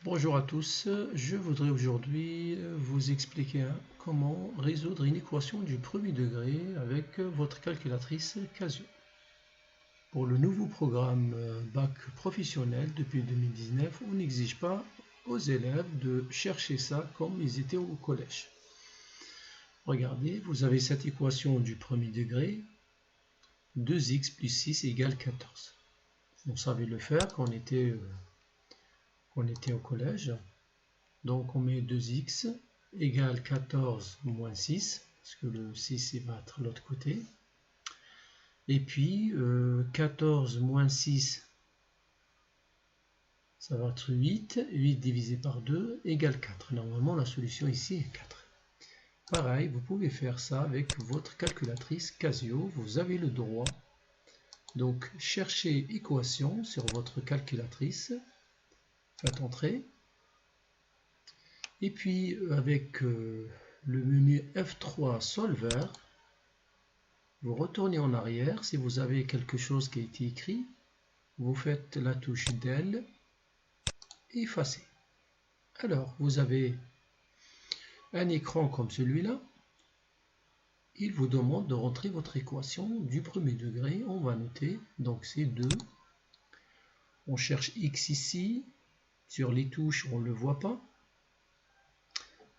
Bonjour à tous, je voudrais aujourd'hui vous expliquer comment résoudre une équation du premier degré avec votre calculatrice Casio. Pour le nouveau programme bac professionnel depuis 2019, on n'exige pas aux élèves de chercher ça comme ils étaient au collège. Regardez, vous avez cette équation du premier degré, 2x plus 6 égale 14. Vous savez le faire quand on était au collège. Donc on met 2x égale 14 moins 6, parce que le 6 il va être de l'autre côté. Et puis 14 moins 6, ça va être 8. 8 divisé par 2 égale 4. Normalement la solution ici est 4. Pareil, vous pouvez faire ça avec votre calculatrice Casio, vous avez le droit. Donc cherchez équation sur votre calculatrice, faites entrer. Et puis avec le menu F3 Solver, vous retournez en arrière. Si vous avez quelque chose qui a été écrit, vous faites la touche del et effacez. Alors, vous avez un écran comme celui-là. Il vous demande de rentrer votre équation du premier degré. On va noter, donc c'est 2. On cherche x ici. Sur les touches, on ne le voit pas.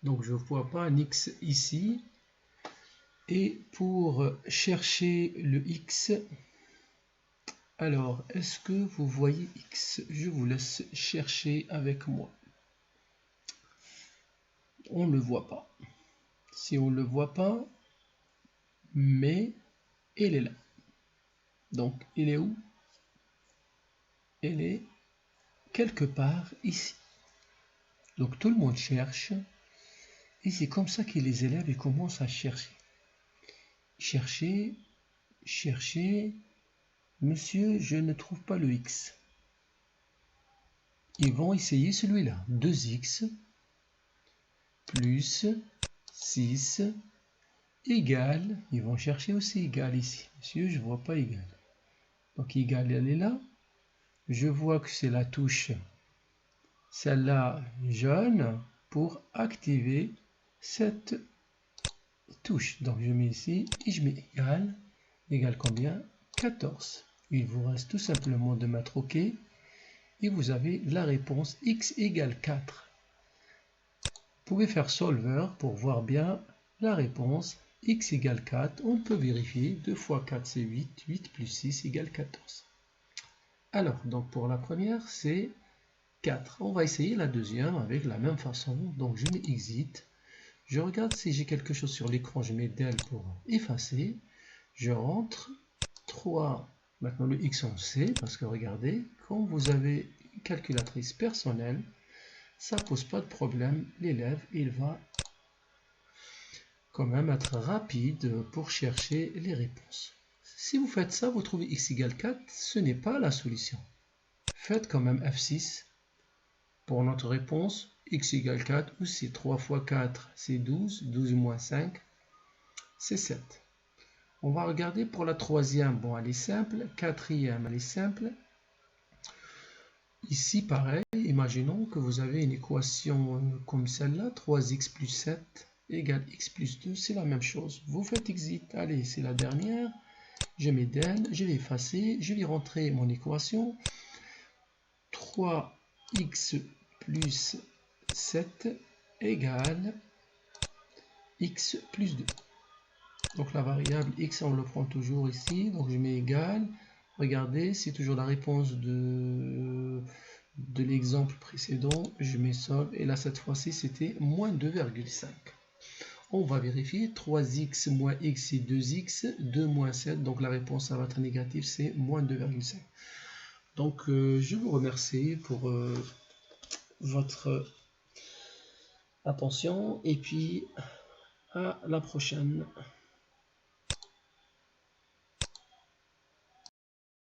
Donc, je ne vois pas un x ici. Et pour chercher le x, alors, est-ce que vous voyez x? Je vous laisse chercher avec moi. On ne le voit pas. Si on ne le voit pas, mais elle est là. Donc, elle est où? Elle est quelque part ici. Donc, tout le monde cherche. Et c'est comme ça que les élèves ils commencent à chercher. Chercher, chercher. Monsieur, je ne trouve pas le x. Ils vont essayer celui-là. 2x plus 6 égale, ils vont chercher aussi égal ici. Monsieur, je ne vois pas égal. Donc égal, elle est là. Je vois que c'est la touche, celle-là jaune, pour activer cette touche. Donc je mets ici et je mets égal. Égal combien? 14. Il vous reste tout simplement de mettre OK. Et vous avez la réponse x égale 4. Vous pouvez faire solver pour voir bien la réponse. X égale 4, on peut vérifier. 2 fois 4 c'est 8, 8 plus 6 égale 14. Alors, donc pour la première c'est 4. On va essayer la deuxième avec la même façon. Donc je mets exit. Je regarde si j'ai quelque chose sur l'écran, je mets del pour effacer. Je rentre 3. Maintenant le x on sait, parce que regardez, quand vous avez une calculatrice personnelle, ça ne pose pas de problème. L'élève, il va quand même être rapide pour chercher les réponses. Si vous faites ça, vous trouvez x égale 4, ce n'est pas la solution. Faites quand même F6 pour notre réponse. X égale 4, ou c'est 3 fois 4, c'est 12. 12 moins 5, c'est 7. On va regarder pour la troisième. Bon, elle est simple. Quatrième, elle est simple. Ici, pareil, imaginons que vous avez une équation comme celle-là, 3x plus 7 égale x plus 2, c'est la même chose. Vous faites exit. Allez, c'est la dernière. Je mets del, je vais effacer, je vais rentrer mon équation. 3x plus 7 égale x plus 2. Donc la variable x, on le prend toujours ici. Donc je mets égal. Regardez, c'est toujours la réponse de l'exemple précédent. Je mets solve. Et là, cette fois-ci, c'était moins 2,5. On va vérifier. 3x moins x, c'est 2x. 2 moins 7. Donc la réponse, ça va être négative. C'est moins 2,5. Donc je vous remercie pour votre attention. Et puis, à la prochaine.